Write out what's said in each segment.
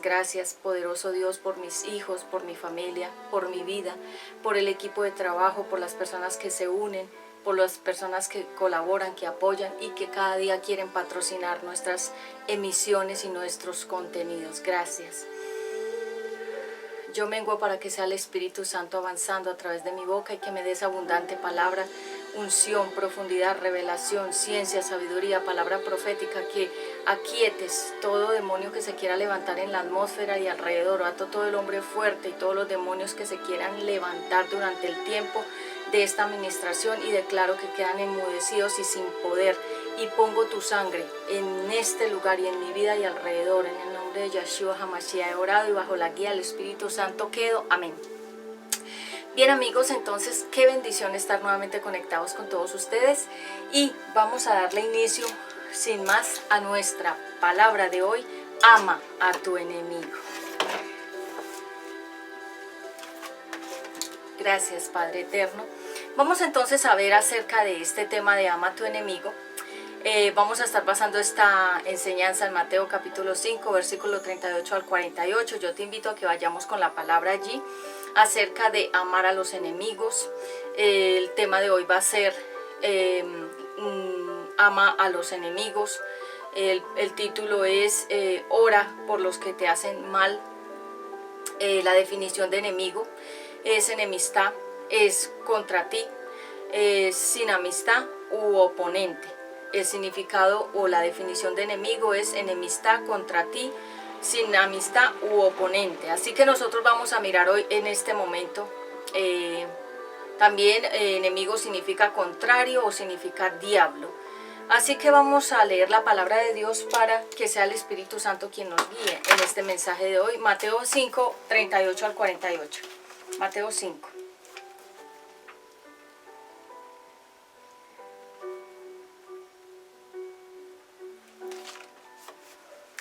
Gracias, poderoso Dios, por mis hijos, por mi familia, por mi vida, por el equipo de trabajo, por las personas que se unen, por las personas que colaboran, que apoyan y que cada día quieren patrocinar nuestras emisiones y nuestros contenidos. Gracias. Yo menguo para que sea el Espíritu Santo avanzando a través de mi boca y que me des abundante palabra, unción, profundidad, revelación, ciencia, sabiduría, palabra profética, que aquietes todo demonio que se quiera levantar en la atmósfera y alrededor, ato todo el hombre fuerte y todos los demonios que se quieran levantar durante el tiempo de esta administración, y declaro que quedan enmudecidos y sin poder, y pongo tu sangre en este lugar y en mi vida y alrededor, en el nombre de Yeshua HaMashiach he orado y bajo la guía del Espíritu Santo quedo. Amén. Bien amigos, entonces qué bendición estar nuevamente conectados con todos ustedes, y vamos a darle inicio sin más a nuestra palabra de hoy: ama a tu enemigo. Gracias, Padre eterno. Vamos entonces a ver acerca de este tema de ama a tu enemigo. Vamos a estar basando esta enseñanza en Mateo capítulo 5, versículo 38 al 48. Yo te invito a que vayamos con la palabra allí acerca de amar a los enemigos. El tema de hoy va a ser ama a los enemigos. El título es ora por los que te hacen mal. La definición de enemigo es enemistad, es contra ti, es sin amistad u oponente. El significado o la definición de enemigo es enemistad contra ti, sin amistad u oponente. Así que nosotros vamos a mirar hoy en este momento. También enemigo significa contrario o significa diablo. Así que vamos a leer la palabra de Dios para que sea el Espíritu Santo quien nos guíe en este mensaje de hoy. Mateo 5, 38 al 48. Mateo 5.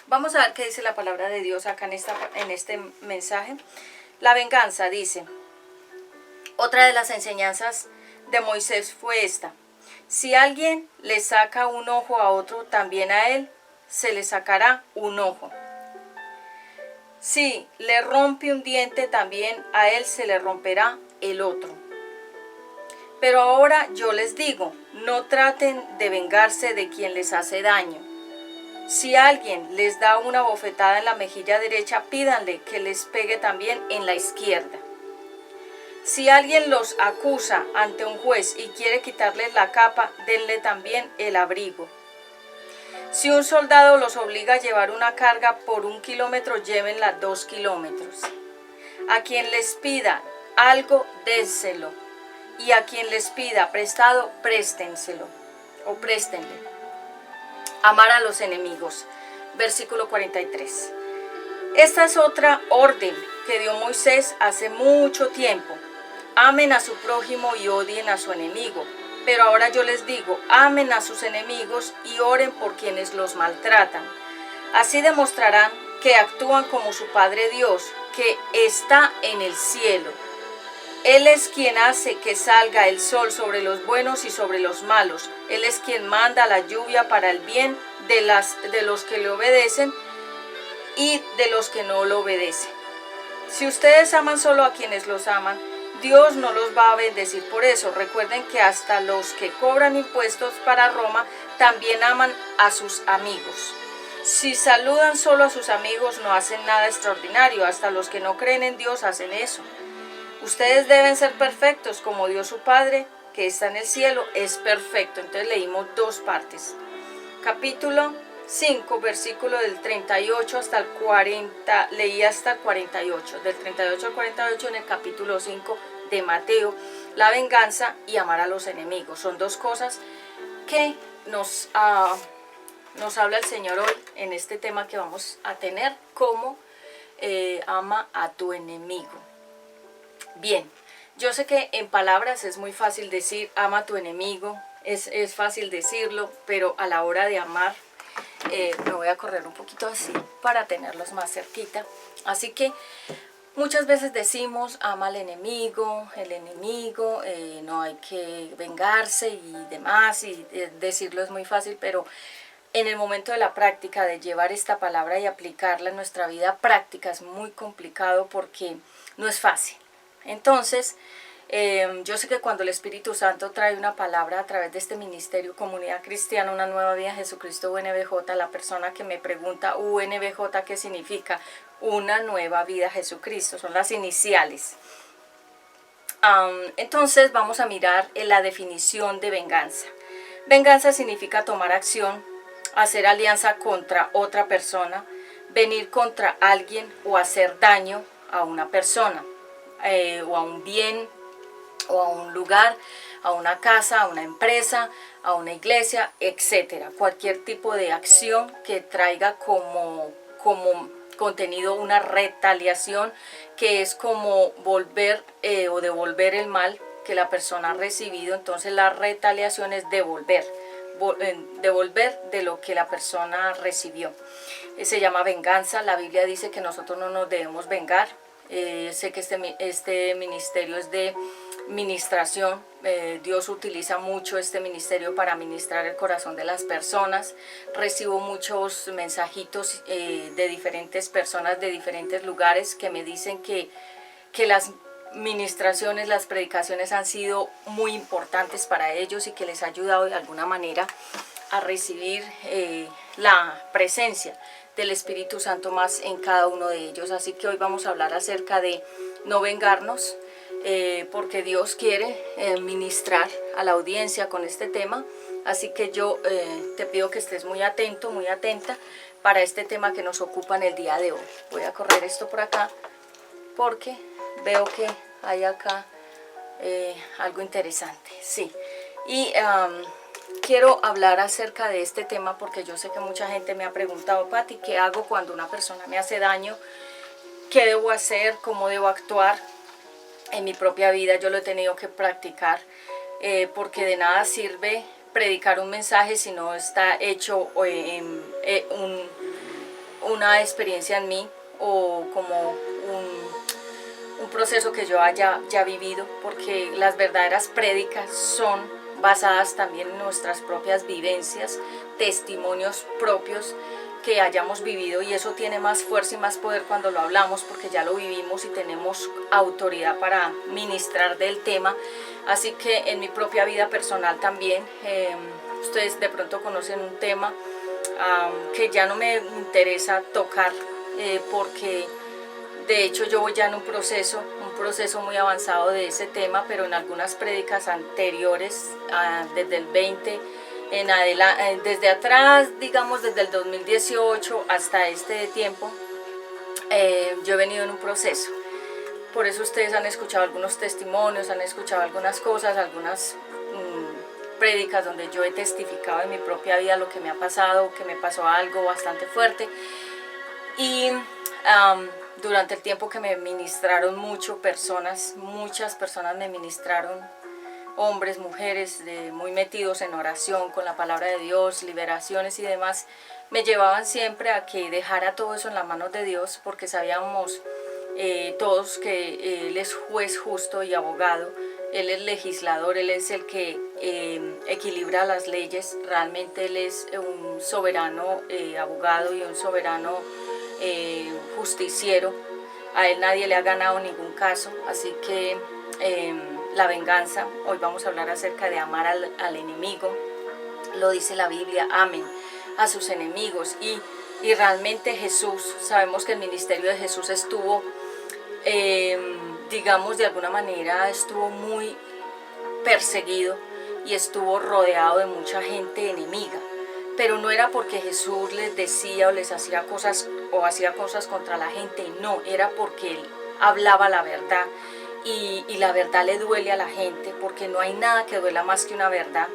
Vamos a ver qué dice la palabra de Dios acá en este mensaje. La venganza, dice. Otra de las enseñanzas de Moisés fue esta: si alguien le saca un ojo a otro, también a él se le sacará un ojo. Si le rompe un diente, también a él se le romperá el otro. Pero ahora yo les digo, no traten de vengarse de quien les hace daño. Si alguien les da una bofetada en la mejilla derecha, pídanle que les pegue también en la izquierda. Si alguien los acusa ante un juez y quiere quitarles la capa, denle también el abrigo. Si un soldado los obliga a llevar una carga por 1 kilómetro, llévenla 2 kilómetros. A quien les pida algo, déselo. Y a quien les pida prestado, préstenselo o préstenle. Amar a los enemigos. Versículo 43. Esta es otra orden que dio Moisés hace mucho tiempo. Amen a su prójimo y odien a su enemigo. Pero ahora yo les digo, amen a sus enemigos y oren por quienes los maltratan. Así demostrarán que actúan como su Padre Dios, que está en el cielo. Él es quien hace que salga el sol sobre los buenos y sobre los malos. Él es quien manda la lluvia para el bien de los que le obedecen y de los que no lo obedecen. Si ustedes aman solo a quienes los aman, Dios no los va a bendecir por eso. Recuerden que hasta los que cobran impuestos para Roma también aman a sus amigos. Si saludan solo a sus amigos, no hacen nada extraordinario. Hasta los que no creen en Dios hacen eso. Ustedes deben ser perfectos como Dios su Padre, que está en el cielo, es perfecto. Entonces leímos dos partes. Capítulo 5, versículo del 38 hasta el 40, leí hasta el 48. Del 38 al 48 en el capítulo 5 de Mateo, la venganza y amar a los enemigos. Son dos cosas que nos habla el Señor hoy en este tema que vamos a tener, como ama a tu enemigo. Bien, yo sé que en palabras es muy fácil decir ama a tu enemigo, es fácil decirlo, pero a la hora de amar, me voy a correr un poquito así para tenerlos más cerquita. Así que muchas veces decimos ama al enemigo, no hay que vengarse y demás, y decirlo es muy fácil, pero en el momento de la práctica, de llevar esta palabra y aplicarla en nuestra vida práctica, es muy complicado porque no es fácil. Entonces, yo sé que cuando el Espíritu Santo trae una palabra a través de este ministerio Comunidad Cristiana, Una Nueva Vida Jesucristo UNBJ, la persona que me pregunta UNBJ, ¿qué significa? Una Nueva Vida Jesucristo, son las iniciales. Entonces vamos a mirar en la definición de venganza. Venganza significa tomar acción, hacer alianza contra otra persona, venir contra alguien o hacer daño a una persona, o a un bien, o a un lugar, a una casa, a una empresa, a una iglesia, etcétera. Cualquier tipo de acción que traiga como contenido una retaliación, que es como volver o devolver el mal que la persona ha recibido. Entonces la retaliación es devolver de lo que la persona recibió. Se llama venganza. La Biblia dice que nosotros no nos debemos vengar. Sé que este ministerio es de ministración. Dios utiliza mucho este ministerio para ministrar el corazón de las personas. Recibo muchos mensajitos de diferentes personas de diferentes lugares que me dicen que las ministraciones, las predicaciones han sido muy importantes para ellos y que les ha ayudado de alguna manera a recibir la presencia del Espíritu Santo más en cada uno de ellos. Así que hoy vamos a hablar acerca de no vengarnos, porque Dios quiere ministrar a la audiencia con este tema. Así que yo te pido que estés muy atento, muy atenta para este tema que nos ocupa en el día de hoy. Voy a correr esto por acá porque veo que hay acá algo interesante. Sí, y quiero hablar acerca de este tema porque yo sé que mucha gente me ha preguntado: Pati, ¿qué hago cuando una persona me hace daño? ¿Qué debo hacer? ¿Cómo debo actuar? En mi propia vida yo lo he tenido que practicar, porque de nada sirve predicar un mensaje si no está hecho una experiencia en mí, o como un proceso que yo haya ya vivido, porque las verdaderas prédicas son basadas también en nuestras propias vivencias, testimonios propios que hayamos vivido, y eso tiene más fuerza y más poder cuando lo hablamos, porque ya lo vivimos y tenemos autoridad para ministrar del tema. Así que en mi propia vida personal también, ustedes de pronto conocen un tema que ya no me interesa tocar, porque de hecho yo voy ya en un proceso muy avanzado de ese tema, pero en algunas prédicas anteriores, desde el 20 en adelante, desde atrás, digamos desde el 2018 hasta este tiempo, yo he venido en un proceso. Por eso ustedes han escuchado algunos testimonios, han escuchado algunas cosas, algunas prédicas donde yo he testificado en mi propia vida lo que me ha pasado, que me pasó algo bastante fuerte. Y durante el tiempo que me ministraron muchas personas me ministraron, hombres, mujeres, muy metidos en oración con la palabra de Dios, liberaciones y demás, me llevaban siempre a que dejara todo eso en las manos de Dios, porque sabíamos todos que Él es juez justo y abogado. Él es legislador, Él es el que equilibra las leyes. Realmente Él es un soberano abogado y un soberano justiciero. A Él nadie le ha ganado ningún caso. Así que la venganza, hoy vamos a hablar acerca de amar al enemigo. Lo dice la Biblia: amen a sus enemigos. Y realmente Jesús, sabemos que el ministerio de Jesús estuvo, digamos de alguna manera, estuvo muy perseguido y estuvo rodeado de mucha gente enemiga, pero no era porque Jesús les decía o les hacía cosas contra la gente, no, era porque Él hablaba la verdad, y la verdad le duele a la gente, porque no hay nada que duela más que una verdad.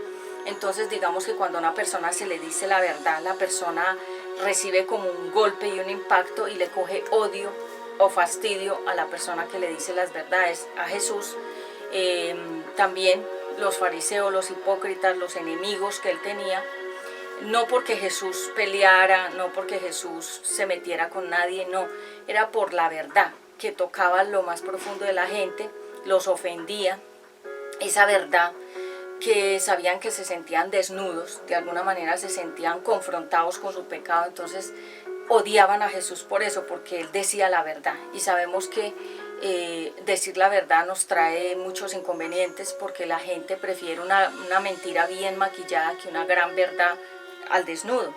Entonces digamos que cuando a una persona se le dice la verdad, la persona recibe como un golpe y un impacto y le coge odio o fastidio a la persona que le dice las verdades. A Jesús también los fariseos, los hipócritas, los enemigos que Él tenía, no porque Jesús peleara, no porque Jesús se metiera con nadie, no, era por la verdad que tocaba lo más profundo de la gente, los ofendía. Esa verdad que sabían que se sentían desnudos, de alguna manera se sentían confrontados con su pecado, entonces odiaban a Jesús por eso, porque Él decía la verdad. Y sabemos que decir la verdad nos trae muchos inconvenientes, porque la gente prefiere una mentira bien maquillada que una gran verdad al desnudo.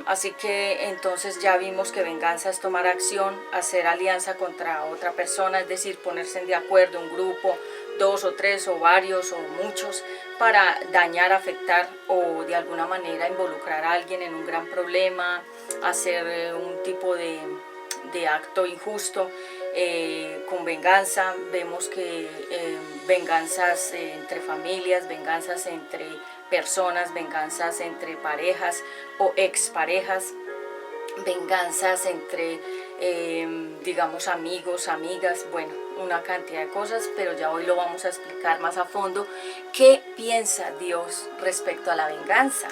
Así que entonces ya vimos que venganza es tomar acción, hacer alianza contra otra persona, es decir, ponerse de acuerdo, un grupo, 2 o 3 o varios o muchos, para dañar, afectar o de alguna manera involucrar a alguien en un gran problema, hacer un tipo de acto injusto. Con venganza vemos que venganzas entre familias, venganzas entre personas, venganzas entre parejas o exparejas, venganzas entre digamos amigos, amigas, bueno, una cantidad de cosas, pero ya hoy lo vamos a explicar más a fondo qué piensa Dios respecto a la venganza.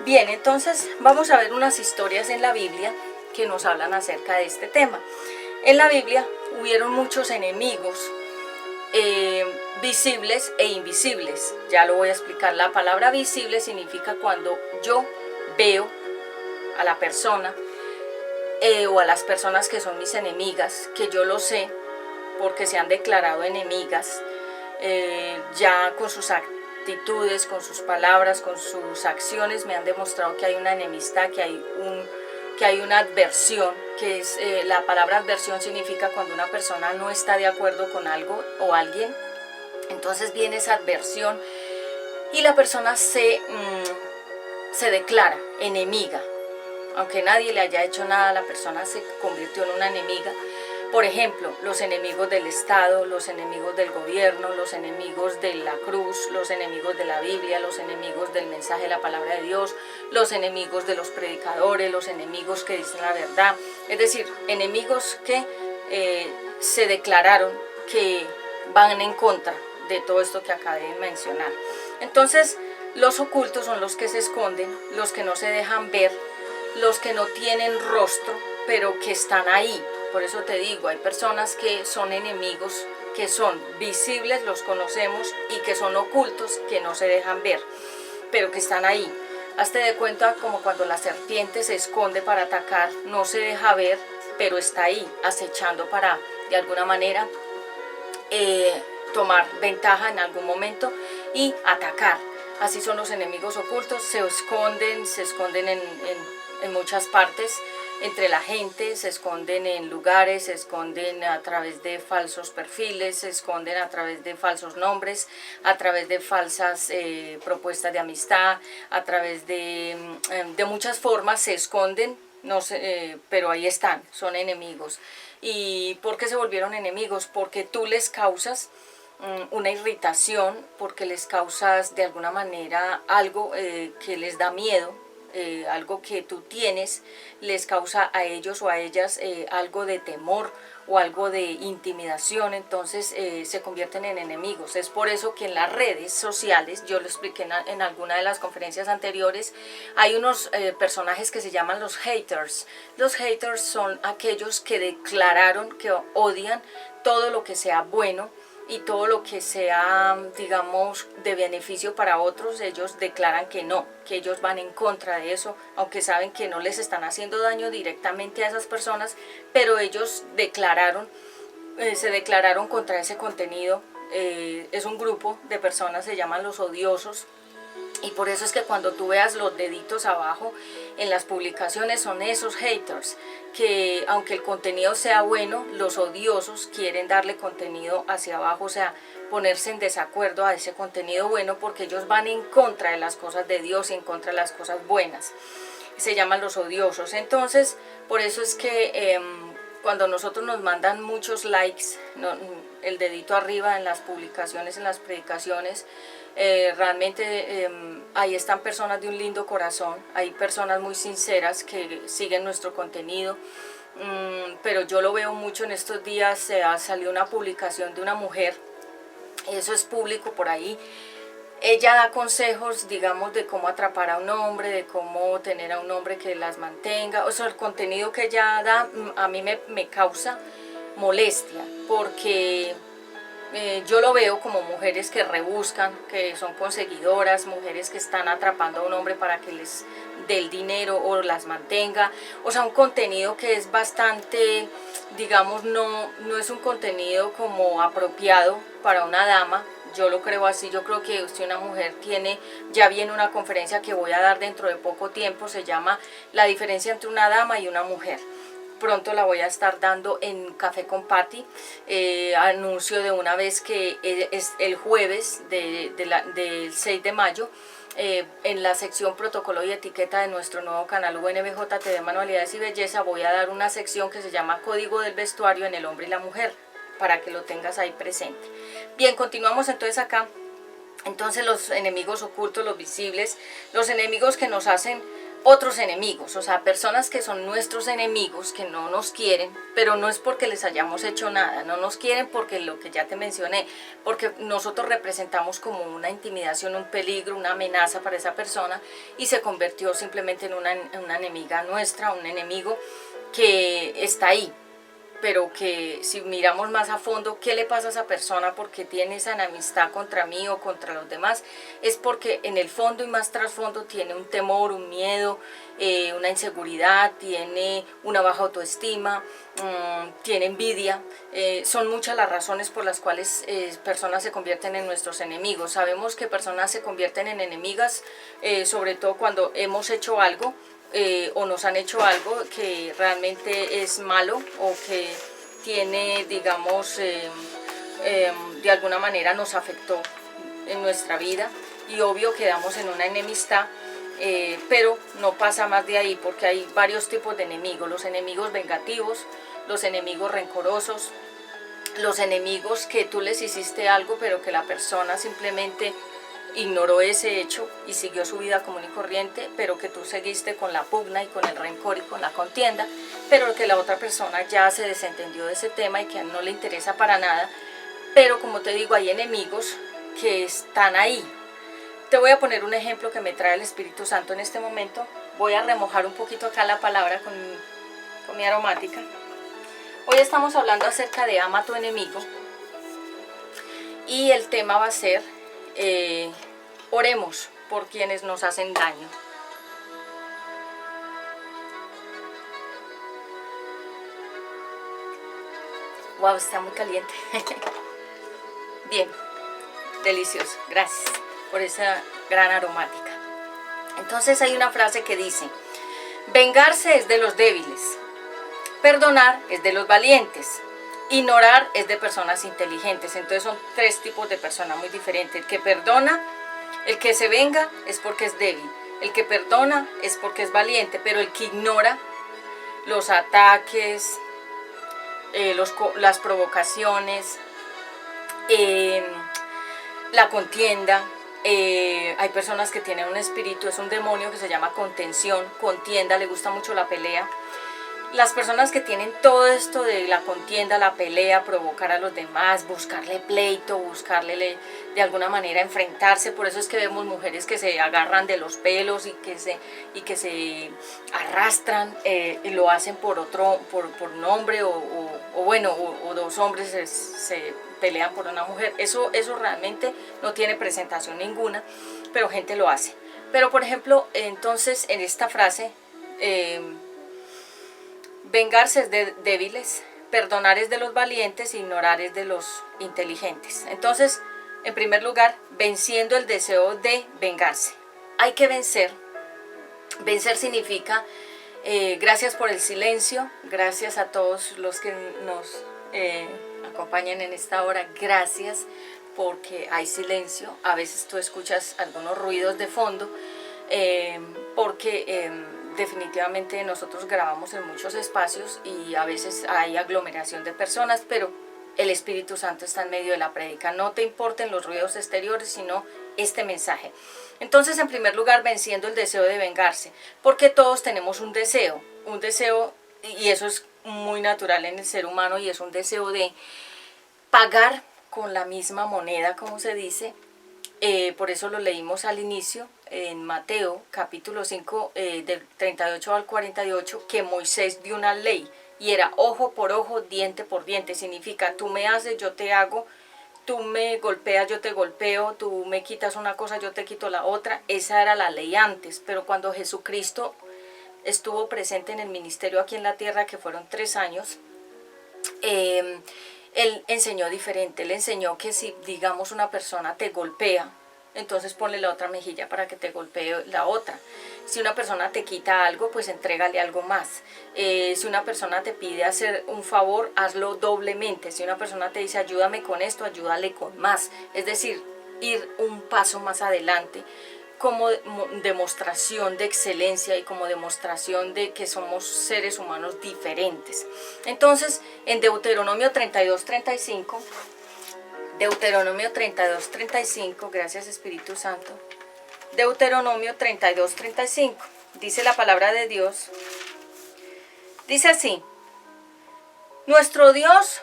Bien, entonces vamos a ver unas historias en la Biblia que nos hablan acerca de este tema. En la Biblia hubieron muchos enemigos visibles e invisibles. Ya lo voy a explicar. La palabra visible significa cuando yo veo a la persona o a las personas que son mis enemigas, que yo lo sé porque se han declarado enemigas, ya con sus actitudes, con sus palabras, con sus acciones me han demostrado que hay una enemistad, que hay una adversión, que es la palabra adversión significa cuando una persona no está de acuerdo con algo o alguien, entonces viene esa adversión y la persona se declara enemiga. Aunque nadie le haya hecho nada, la persona se convirtió en una enemiga. Por ejemplo, los enemigos del Estado, los enemigos del gobierno, los enemigos de la cruz, los enemigos de la Biblia, los enemigos del mensaje de la palabra de Dios, los enemigos de los predicadores, los enemigos que dicen la verdad. Es decir, enemigos que se declararon que van en contra de todo esto que acabé de mencionar. Entonces, los ocultos son los que se esconden, los que no se dejan ver, los que no tienen rostro, pero que están ahí. Por eso te digo, hay personas que son enemigos, que son visibles, los conocemos, y que son ocultos, que no se dejan ver, pero que están ahí. Hazte de cuenta como cuando la serpiente se esconde para atacar, no se deja ver, pero está ahí, acechando para, de alguna manera, tomar ventaja en algún momento y atacar. Así son los enemigos ocultos, se esconden en muchas partes entre la gente, se esconden en lugares, se esconden a través de falsos perfiles, se esconden a través de falsos nombres, a través de falsas propuestas de amistad, a través de muchas formas se esconden, no sé, pero ahí están, son enemigos. ¿Y por qué se volvieron enemigos? Porque tú les causas una irritación, porque les causas de alguna manera algo que les da miedo, algo que tú tienes, les causa a ellos o a ellas algo de temor o algo de intimidación, entonces se convierten en enemigos. Es por eso que en las redes sociales, yo lo expliqué en alguna de las conferencias anteriores, hay unos personajes que se llaman los haters. Los haters son aquellos que declararon que odian todo lo que sea bueno y todo lo que sea, digamos, de beneficio para otros. Ellos declaran que no, que ellos van en contra de eso, aunque saben que no les están haciendo daño directamente a esas personas, pero ellos se declararon contra ese contenido. Es un grupo de personas, se llaman los odiosos. Y por eso es que cuando tú veas los deditos abajo en las publicaciones son esos haters, que aunque el contenido sea bueno, los odiosos quieren darle contenido hacia abajo, o sea, ponerse en desacuerdo a ese contenido bueno, porque ellos van en contra de las cosas de Dios y en contra de las cosas buenas. Se llaman los odiosos. Entonces, por eso es que cuando nosotros nos mandan muchos likes, el dedito arriba en las publicaciones, en las predicaciones, realmente ahí están personas de un lindo corazón, hay personas muy sinceras que siguen nuestro contenido, pero yo lo veo mucho en estos días. Salió una publicación de una mujer, eso es público por ahí. Ella da consejos, digamos, de cómo atrapar a un hombre, de cómo tener a un hombre que las mantenga. O sea, el contenido que ella da a mí me causa molestia, porque yo lo veo como mujeres que rebuscan, que son conseguidoras, mujeres que están atrapando a un hombre para que les dé el dinero o las mantenga. O sea, un contenido que es bastante, digamos, no es un contenido como apropiado para una dama. Yo lo creo así. Yo creo que si una mujer tiene, ya viene una conferencia que voy a dar dentro de poco tiempo, se llama La diferencia entre una dama y una mujer. Pronto la voy a estar dando en Café con Patti. Anuncio de una vez que es el jueves del 6 de mayo. En la sección protocolo y etiqueta de nuestro nuevo canal UNBJ TV Manualidades y Belleza voy a dar una sección que se llama Código del Vestuario en el hombre y la mujer, para que lo tengas ahí presente. Bien, continuamos entonces acá. Entonces los enemigos ocultos, los visibles, los enemigos que nos hacen otros enemigos, o sea, personas que son nuestros enemigos, que no nos quieren, pero no es porque les hayamos hecho nada, no nos quieren porque lo que ya te mencioné, porque nosotros representamos como una intimidación, un peligro, una amenaza para esa persona y se convirtió simplemente en una enemiga nuestra, un enemigo que está ahí. Pero que si miramos más a fondo, ¿qué le pasa a esa persona? ¿Por qué tiene esa enemistad contra mí o contra los demás? Es porque en el fondo y más trasfondo tiene un temor, un miedo, una inseguridad, tiene una baja autoestima, tiene envidia. Son muchas las razones por las cuales personas se convierten en nuestros enemigos. Sabemos que personas se convierten en enemigas, sobre todo cuando hemos hecho algo, o nos han hecho algo que realmente es malo o que tiene, digamos, de alguna manera nos afectó en nuestra vida y obvio quedamos en una enemistad, pero no pasa más de ahí porque hay varios tipos de enemigos: los enemigos vengativos, los enemigos rencorosos, los enemigos que tú les hiciste algo pero que la persona simplemente ignoró ese hecho y siguió su vida común y corriente, pero que tú seguiste con la pugna y con el rencor y con la contienda, pero que la otra persona ya se desentendió de ese tema y que no le interesa para nada. Pero como te digo, hay enemigos que están ahí. Te voy a poner un ejemplo que me trae el Espíritu Santo en este momento. Voy a remojar un poquito acá la palabra con mi aromática. Hoy estamos hablando acerca de ama a tu enemigo y el tema va a ser oremos por quienes nos hacen daño. Wow, está muy caliente. Bien, delicioso. Gracias por esa gran aromática. Entonces hay una frase que dice: vengarse es de los débiles, perdonar es de los valientes, ignorar es de personas inteligentes. Entonces son tres tipos de personas muy diferentes. El que perdona, el que se venga es porque es débil. El que perdona es porque es valiente, pero el que ignora los ataques, las provocaciones, la contienda. Hay personas que tienen un espíritu, es un demonio que se llama contención, contienda, le gusta mucho la pelea. Las personas que tienen todo esto de la contienda, la pelea, provocar a los demás, buscarle pleito, buscarle de alguna manera enfrentarse. Por eso es que vemos mujeres que se agarran de los pelos y que se arrastran y lo hacen por un hombre o dos hombres se pelean por una mujer. Eso realmente no tiene presentación ninguna, pero gente lo hace. Pero por ejemplo, entonces en esta frase, vengarse es de débiles, perdonar es de los valientes, ignorar es de los inteligentes. Entonces, en primer lugar, venciendo el deseo de vengarse. Hay que vencer. Vencer significa, gracias por el silencio, gracias a todos los que nos acompañan en esta hora, gracias porque hay silencio. A veces tú escuchas algunos ruidos de fondo, porque definitivamente nosotros grabamos en muchos espacios y a veces hay aglomeración de personas, pero el Espíritu Santo está en medio de la prédica. No te importen los ruidos exteriores, sino este mensaje. Entonces, en primer lugar, venciendo el deseo de vengarse, porque todos tenemos un deseo, y eso es muy natural en el ser humano, y es un deseo de pagar con la misma moneda, como se dice. Por eso lo leímos al inicio, en Mateo capítulo 5, del 38 al 48, que Moisés dio una ley, y era ojo por ojo, diente por diente. Significa, tú me haces, yo te hago, tú me golpeas, yo te golpeo, tú me quitas una cosa, yo te quito la otra. Esa era la ley antes, pero cuando Jesucristo estuvo presente en el ministerio aquí en la tierra, que fueron 3 años, él enseñó diferente. Él enseñó que si, digamos, una persona te golpea, entonces ponle la otra mejilla para que te golpee la otra. Si una persona te quita algo, pues entrégale algo más. Si una persona te pide hacer un favor, hazlo doblemente. Si una persona te dice ayúdame con esto, ayúdale con más. Es decir, ir un paso más adelante como demostración de excelencia y como demostración de que somos seres humanos diferentes. Entonces, en Deuteronomio 32:35, Deuteronomio 32:35, gracias Espíritu Santo. Deuteronomio 32:35, dice la palabra de Dios, dice así: nuestro Dios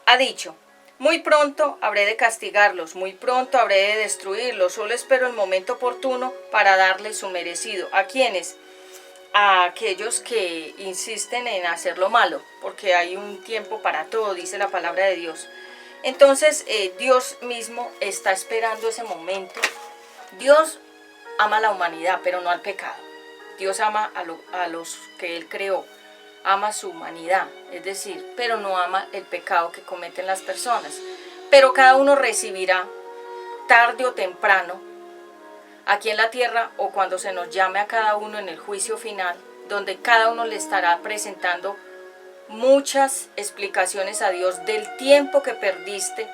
ha dicho, muy pronto habré de castigarlos, muy pronto habré de destruirlos, solo espero el momento oportuno para darles su merecido. ¿A quiénes? A aquellos que insisten en hacer lo malo, porque hay un tiempo para todo, dice la palabra de Dios. Entonces Dios mismo está esperando ese momento. Dios ama a la humanidad, pero no al pecado. Dios ama a los que Él creó, ama su humanidad, es decir, pero no ama el pecado que cometen las personas. Pero cada uno recibirá, tarde o temprano, aquí en la tierra o cuando se nos llame a cada uno en el juicio final, donde cada uno le estará presentando muchas explicaciones a Dios del tiempo que perdiste,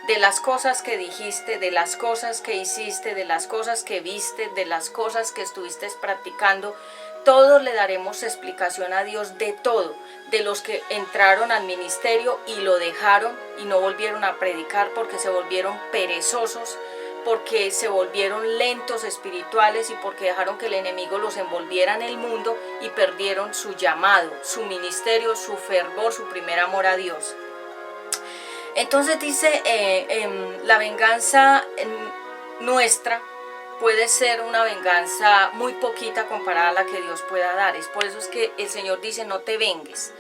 de las cosas que dijiste, de las cosas que hiciste, de las cosas que viste, de las cosas que estuviste practicando. Todos le daremos explicación a Dios de todo, de los que entraron al ministerio y lo dejaron y no volvieron a predicar porque se volvieron perezosos, porque se volvieron lentos espirituales y porque dejaron que el enemigo los envolviera en el mundo y perdieron su llamado, su ministerio, su fervor, su primer amor a Dios. Entonces dice, la venganza nuestra puede ser una venganza muy poquita comparada a la que Dios pueda dar. Es por eso es que el Señor dice no te vengues.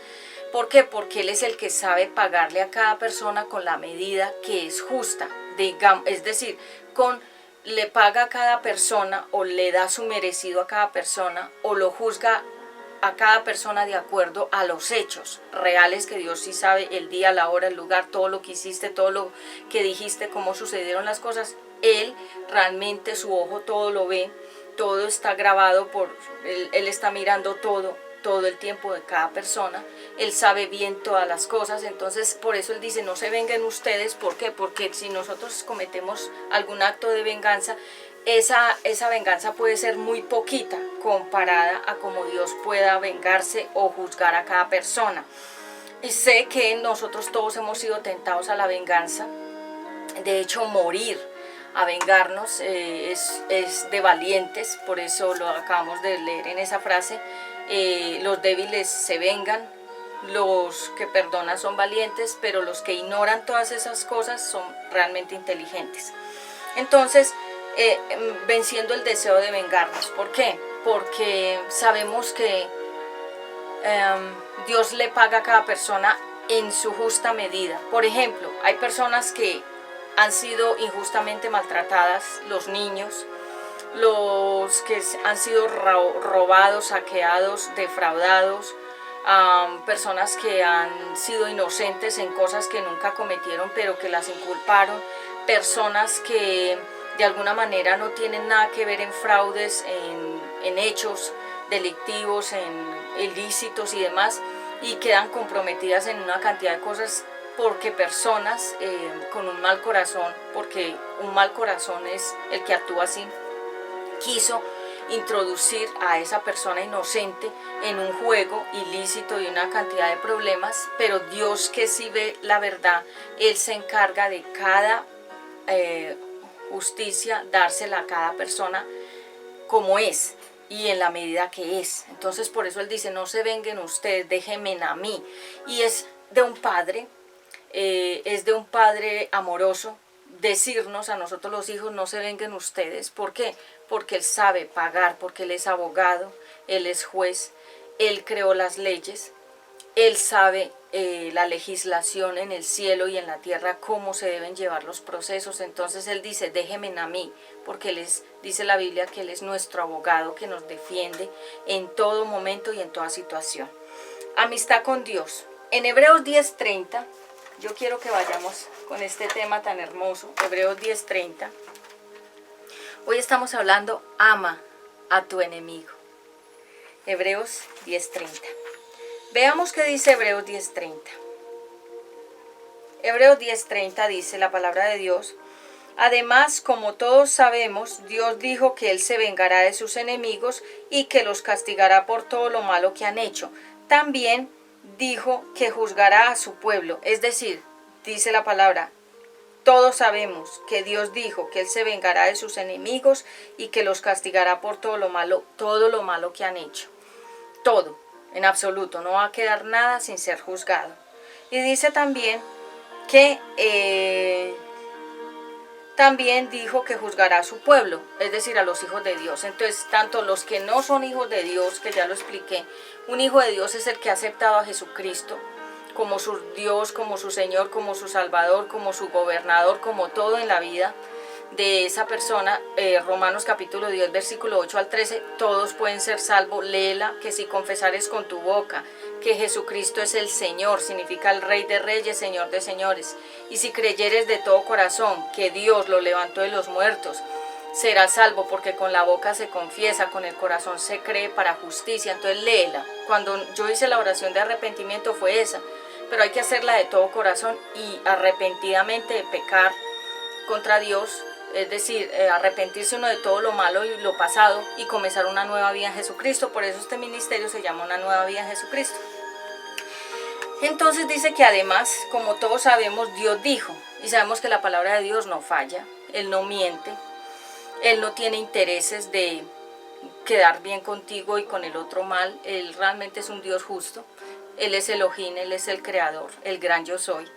¿Por qué? Porque Él es el que sabe pagarle a cada persona con la medida que es justa. Es decir, le paga a cada persona o le da su merecido a cada persona o lo juzga a cada persona de acuerdo a los hechos reales que Dios sí sabe, el día, la hora, el lugar, todo lo que hiciste, todo lo que dijiste, cómo sucedieron las cosas. Él realmente, su ojo todo lo ve, todo está grabado él está mirando todo el tiempo de cada persona. Él sabe bien todas las cosas. Entonces por eso Él dice no se vengan ustedes. ¿Por qué? Porque si nosotros cometemos algún acto de venganza, esa venganza puede ser muy poquita comparada a como Dios pueda vengarse o juzgar a cada persona. Y sé que nosotros todos hemos sido tentados a la venganza. De hecho, morir a vengarnos es de valientes. Por eso lo acabamos de leer en esa frase. Los débiles se vengan, los que perdonan son valientes, pero los que ignoran todas esas cosas son realmente inteligentes. Entonces, venciendo el deseo de vengarnos. ¿Por qué? Porque sabemos que Dios le paga a cada persona en su justa medida. Por ejemplo, hay personas que han sido injustamente maltratadas, los niños, los que han sido robados, saqueados, defraudados, personas que han sido inocentes en cosas que nunca cometieron pero que las inculparon, personas que de alguna manera no tienen nada que ver en fraudes, en hechos delictivos, en ilícitos y demás, y quedan comprometidas en una cantidad de cosas porque personas con un mal corazón, porque un mal corazón es el que actúa así, quiso introducir a esa persona inocente en un juego ilícito y una cantidad de problemas, pero Dios, que sí ve la verdad, Él se encarga de cada justicia, dársela a cada persona como es y en la medida que es. Entonces por eso Él dice no se vengan ustedes, déjenme a mí. Y es de un padre amoroso decirnos a nosotros los hijos no se vengan ustedes. ¿Por qué? Porque Él sabe pagar, porque Él es abogado, Él es juez, Él creó las leyes, Él sabe la legislación en el cielo y en la tierra, cómo se deben llevar los procesos. Entonces Él dice, déjenme a mí, porque dice la Biblia que Él es nuestro abogado que nos defiende en todo momento y en toda situación. Amistad con Dios. En Hebreos 10:30, yo quiero que vayamos con este tema tan hermoso, Hebreos 10:30. Hoy estamos hablando, ama a tu enemigo. Hebreos 10:30. Veamos qué dice Hebreos 10:30. Hebreos 10:30 dice la palabra de Dios: además, como todos sabemos, Dios dijo que Él se vengará de sus enemigos y que los castigará por todo lo malo que han hecho. También dijo que juzgará a su pueblo. Es decir, dice la palabra, todos sabemos que Dios dijo que Él se vengará de sus enemigos y que los castigará por todo lo malo que han hecho. Todo, en absoluto, no va a quedar nada sin ser juzgado. Y dice también que también dijo que juzgará a su pueblo, es decir, a los hijos de Dios. Entonces, tanto los que no son hijos de Dios, que ya lo expliqué, un hijo de Dios es el que ha aceptado a Jesucristo como su Dios, como su Señor, como su Salvador, como su gobernador, como todo en la vida de esa persona. Romanos capítulo 10, versículo 8 al 13, todos pueden ser salvos. Léela, que si confesares con tu boca que Jesucristo es el Señor, significa el Rey de Reyes, Señor de Señores, y si creyeres de todo corazón que Dios lo levantó de los muertos, serás salvo, porque con la boca se confiesa, con el corazón se cree para justicia. Entonces léela. Cuando yo hice la oración de arrepentimiento fue esa, pero hay que hacerla de todo corazón y arrepentidamente de pecar contra Dios, es decir, arrepentirse uno de todo lo malo y lo pasado y comenzar una nueva vida en Jesucristo. Por eso este ministerio se llama Una Nueva Vida en Jesucristo. Entonces dice que además, como todos sabemos, Dios dijo, y sabemos que la palabra de Dios no falla, Él no miente, Él no tiene intereses de quedar bien contigo y con el otro mal. Él realmente es un Dios justo. Él es Elohim, Él es el creador, el gran yo soy.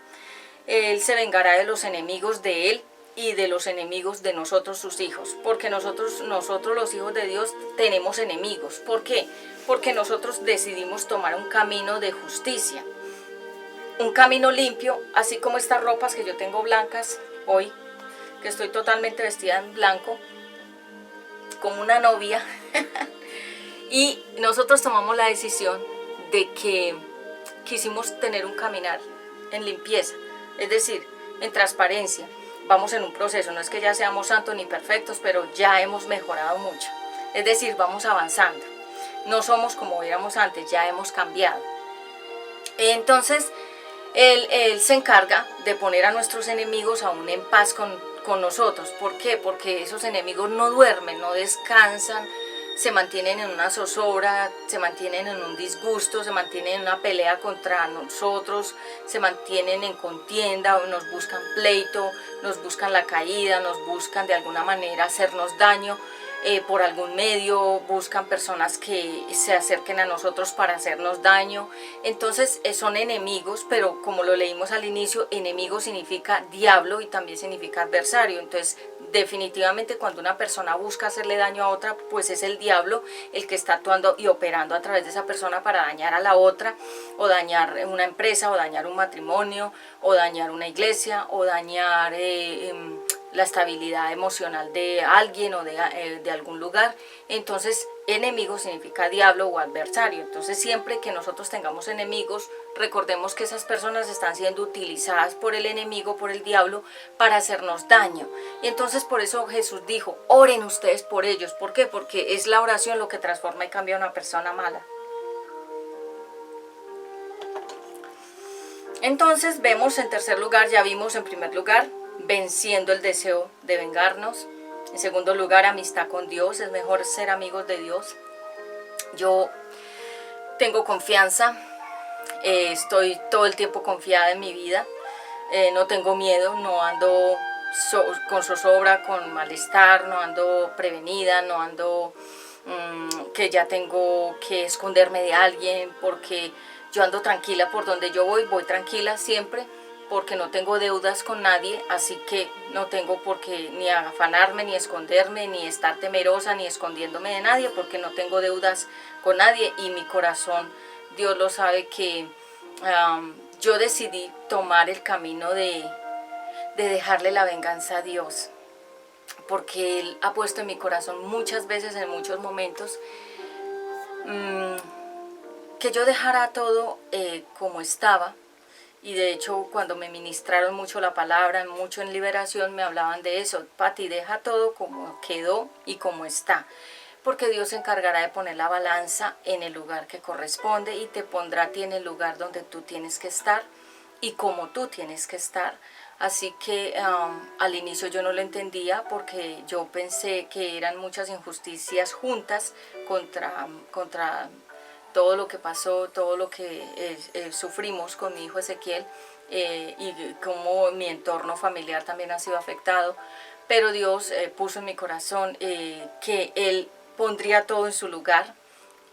Él se vengará de los enemigos de Él y de los enemigos de nosotros, sus hijos, porque nosotros los hijos de Dios tenemos enemigos. ¿Por qué? Porque nosotros decidimos tomar un camino de justicia, un camino limpio, así como estas ropas que yo tengo blancas hoy, que estoy totalmente vestida en blanco, como una novia, y nosotros tomamos la decisión de que quisimos tener un caminar en limpieza, es decir, en transparencia. Vamos en un proceso, no es que ya seamos santos ni perfectos, pero ya hemos mejorado mucho, es decir, vamos avanzando. No somos como éramos antes, ya hemos cambiado. Entonces, Él se encarga de poner a nuestros enemigos aún en paz con nosotros. ¿Por qué? Porque esos enemigos no duermen, no descansan, se mantienen en una zozobra, se mantienen en un disgusto, se mantienen en una pelea contra nosotros, se mantienen en contienda, nos buscan pleito, nos buscan la caída, nos buscan de alguna manera hacernos daño. Por algún medio, buscan personas que se acerquen a nosotros para hacernos daño. Entonces son enemigos, pero como lo leímos al inicio, enemigo significa diablo y también significa adversario. Entonces definitivamente cuando una persona busca hacerle daño a otra, pues es el diablo el que está actuando y operando a través de esa persona para dañar a la otra, o dañar una empresa, o dañar un matrimonio, o dañar una iglesia, o dañar la estabilidad emocional de alguien o de algún lugar. Entonces enemigo significa diablo o adversario. Entonces siempre que nosotros tengamos enemigos, recordemos que esas personas están siendo utilizadas por el enemigo, por el diablo, para hacernos daño. Y entonces por eso Jesús dijo, oren ustedes por ellos. ¿Por qué? Porque es la oración lo que transforma y cambia a una persona mala. Entonces vemos en tercer lugar, ya vimos en primer lugar, venciendo el deseo de vengarnos. En segundo lugar, amistad con Dios. Es mejor ser amigos de Dios. Yo tengo confianza, estoy todo el tiempo confiada en mi vida, no tengo miedo, no ando con zozobra, con malestar, no ando prevenida, no ando que ya tengo que esconderme de alguien, porque yo ando tranquila por donde yo voy tranquila siempre, porque no tengo deudas con nadie, así que no tengo por qué ni afanarme, ni esconderme, ni estar temerosa, ni escondiéndome de nadie, porque no tengo deudas con nadie y mi corazón, Dios lo sabe, que yo decidí tomar el camino de dejarle la venganza a Dios, porque Él ha puesto en mi corazón muchas veces, en muchos momentos, que yo dejara todo como estaba. Y de hecho, cuando me ministraron mucho la palabra, mucho en liberación, me hablaban de eso. Pati, deja todo como quedó y como está, porque Dios se encargará de poner la balanza en el lugar que corresponde y te pondrá a ti en el lugar donde tú tienes que estar y como tú tienes que estar. Así que al inicio yo no lo entendía, porque yo pensé que eran muchas injusticias juntas contra todo lo que pasó, todo lo que sufrimos con mi hijo Ezequiel, y cómo mi entorno familiar también ha sido afectado. Pero Dios puso en mi corazón que Él pondría todo en su lugar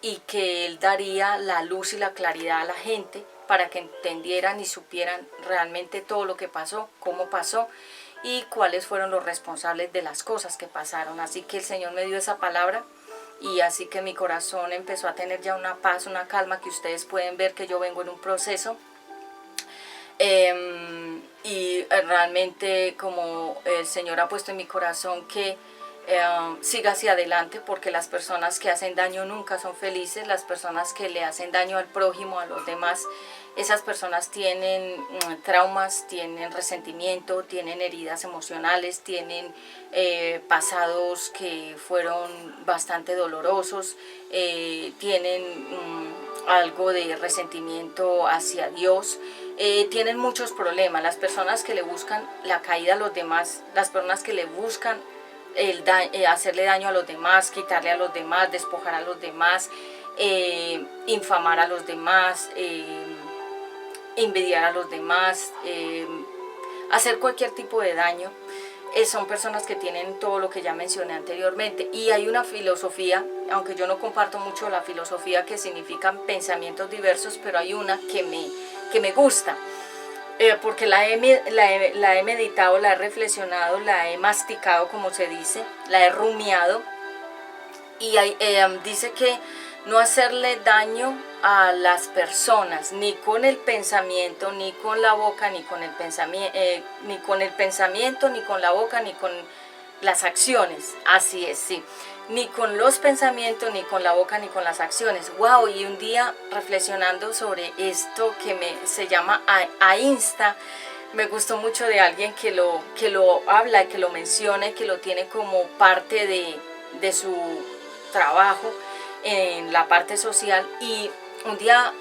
y que Él daría la luz y la claridad a la gente para que entendieran y supieran realmente todo lo que pasó, cómo pasó y cuáles fueron los responsables de las cosas que pasaron. Así que el Señor me dio esa palabra, y así que mi corazón empezó a tener ya una paz, una calma, que ustedes pueden ver que yo vengo en un proceso. Y realmente, como el Señor ha puesto en mi corazón que siga hacia adelante, porque las personas que hacen daño nunca son felices. Las personas que le hacen daño al prójimo, a los demás, esas personas tienen traumas, tienen resentimiento, tienen heridas emocionales, tienen pasados que fueron bastante dolorosos, tienen algo de resentimiento hacia Dios, tienen muchos problemas. Las personas que le buscan la caída a los demás, las personas que le buscan hacerle daño a los demás, quitarle a los demás, despojar a los demás, infamar a los demás, envidiar a los demás, hacer cualquier tipo de daño, son personas que tienen todo lo que ya mencioné anteriormente. Y hay una filosofía, aunque yo no comparto mucho la filosofía, que significan pensamientos diversos, pero hay una que me gusta, porque la he meditado, la he reflexionado, la he masticado, como se dice, la he rumiado, y dice que no hacerle daño a las personas, ni con el pensamiento, ni con la boca, ni con el pensamiento, ni con la boca, ni con las acciones. Así es, sí. Ni con los pensamientos, ni con la boca, ni con las acciones. Wow, y un día reflexionando sobre esto que se llama Ahínsta, me gustó mucho de alguien que lo habla, que lo menciona, que lo tiene como parte de su trabajo en la parte social. Y un día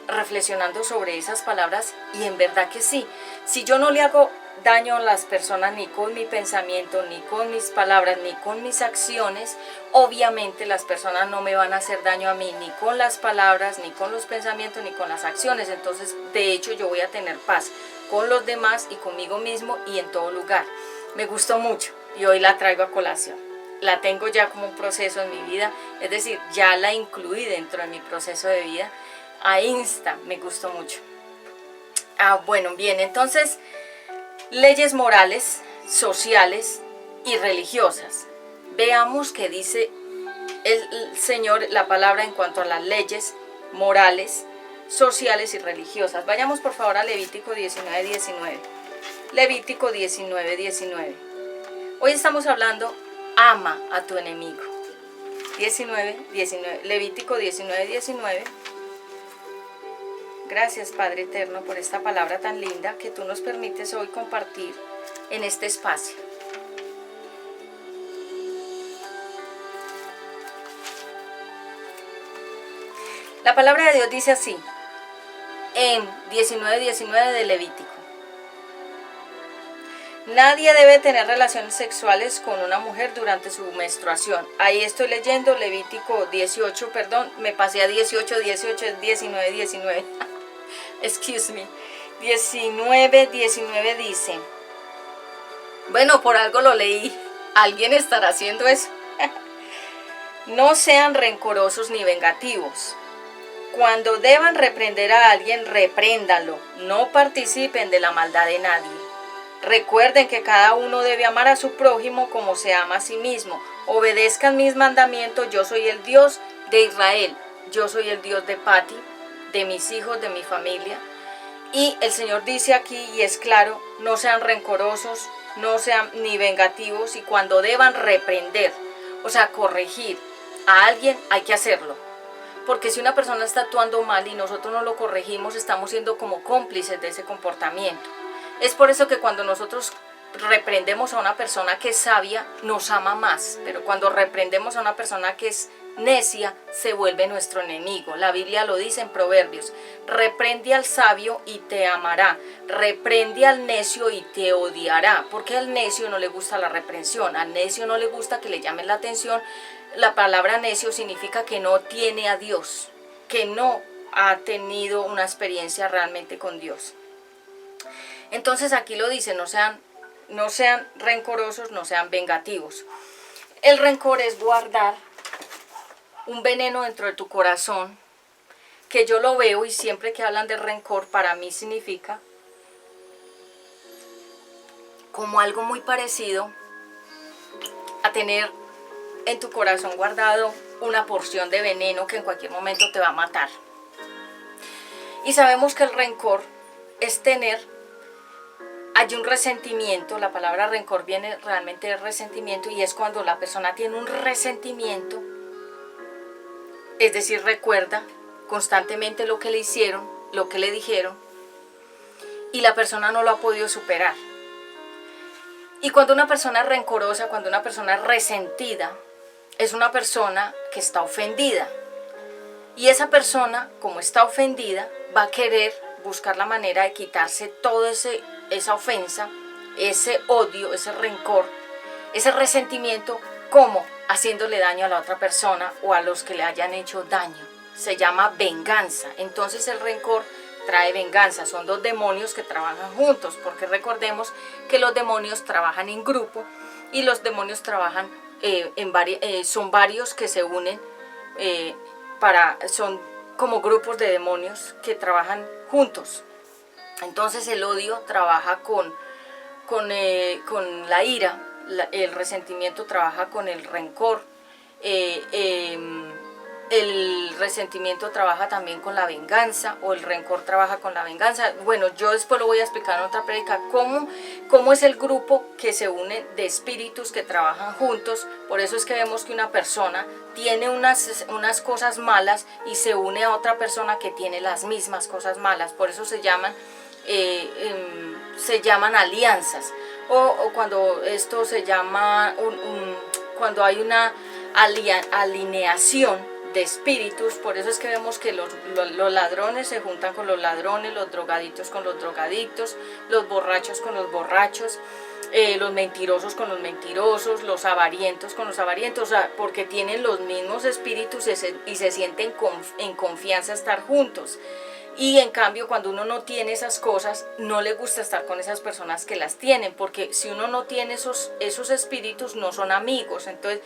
reflexionando sobre esas palabras, y en verdad que sí, si yo no le hago daño a las personas ni con mi pensamiento, ni con mis palabras, ni con mis acciones, obviamente las personas no me van a hacer daño a mí, ni con las palabras, ni con los pensamientos, ni con las acciones. Entonces, de hecho, yo voy a tener paz con los demás y conmigo mismo y en todo lugar. Me gustó mucho y hoy la traigo a colación. La tengo ya como un proceso en mi vida, es decir, ya la incluí dentro de mi proceso de vida. Ahínsta, me gustó mucho. Bueno, bien, entonces, leyes morales, sociales y religiosas. Veamos qué dice el Señor, la palabra, en cuanto a las leyes morales, sociales y religiosas. Vayamos por favor a Levítico 19:19. Levítico 19:19. Hoy estamos hablando, ama a tu enemigo. 19:19. Levítico 19:19. Gracias, Padre Eterno, por esta palabra tan linda que tú nos permites hoy compartir en este espacio. La palabra de Dios dice así, en 19:19 de Levítico: nadie debe tener relaciones sexuales con una mujer durante su menstruación. Ahí estoy leyendo Levítico 18, perdón, me pasé a 18, es 19:19. Excuse me. 19:19 dice, bueno, por algo lo leí, alguien estará haciendo eso. No sean rencorosos ni vengativos. Cuando deban reprender a alguien, repréndanlo. No participen de la maldad de nadie. Recuerden que cada uno debe amar a su prójimo como se ama a sí mismo. Obedezcan mis mandamientos. Yo soy el Dios de Israel. Yo soy el Dios de Patti. de mis hijos, de mi familia. Y el Señor dice aquí, y es claro, no sean rencorosos, no sean ni vengativos, y cuando deban reprender, o sea, corregir a alguien, hay que hacerlo. Porque si una persona está actuando mal y nosotros no lo corregimos, estamos siendo como cómplices de ese comportamiento. Es por eso que cuando nosotros reprendemos a una persona que es sabia, nos ama más. Pero cuando reprendemos a una persona que es necia, se vuelve nuestro enemigo. La Biblia lo dice en Proverbios: reprende al sabio y te amará, reprende al necio y te odiará. Porque al necio no le gusta la reprensión, al necio no le gusta que le llamen la atención. La palabra necio significa que no tiene a Dios, que no ha tenido una experiencia realmente con Dios. Entonces aquí lo dice, no sean rencorosos, no sean vengativos. El rencor es guardar un veneno dentro de tu corazón, que yo lo veo, y siempre que hablan de rencor, para mí significa como algo muy parecido a tener en tu corazón guardado una porción de veneno que en cualquier momento te va a matar. Y sabemos que el rencor es hay un resentimiento. La palabra rencor viene realmente de resentimiento, y es cuando la persona tiene un resentimiento, es decir, recuerda constantemente lo que le hicieron, lo que le dijeron, y la persona no lo ha podido superar. Y cuando una persona es rencorosa, cuando una persona es resentida, es una persona que está ofendida. Y esa persona, como está ofendida, va a querer buscar la manera de quitarse toda esa ofensa, ese odio, ese rencor, ese resentimiento, como haciéndole daño a la otra persona o a los que le hayan hecho daño. Se llama venganza. Entonces el rencor trae venganza. Son dos demonios que trabajan juntos, porque recordemos que los demonios trabajan en grupo, y los demonios trabajan son varios que se unen, son como grupos de demonios que trabajan juntos. Entonces el odio trabaja con la ira, el resentimiento trabaja con el rencor, el resentimiento trabaja también con la venganza, o el rencor trabaja con la venganza. Bueno, yo después lo voy a explicar en otra prédica cómo es el grupo que se une de espíritus que trabajan juntos. Por eso es que vemos que una persona tiene unas cosas malas y se une a otra persona que tiene las mismas cosas malas. Por eso se llaman alianzas, o cuando esto se llama cuando hay una alineación de espíritus. Por eso es que vemos que los ladrones se juntan con los ladrones, los drogadictos con los drogadictos, los borrachos con los borrachos, los mentirosos con los mentirosos, los avarientos con los avarientos, o sea, porque tienen los mismos espíritus y se sienten en confianza estar juntos. Y en cambio, cuando uno no tiene esas cosas, no le gusta estar con esas personas que las tienen, porque si uno no tiene esos espíritus, no son amigos. Entonces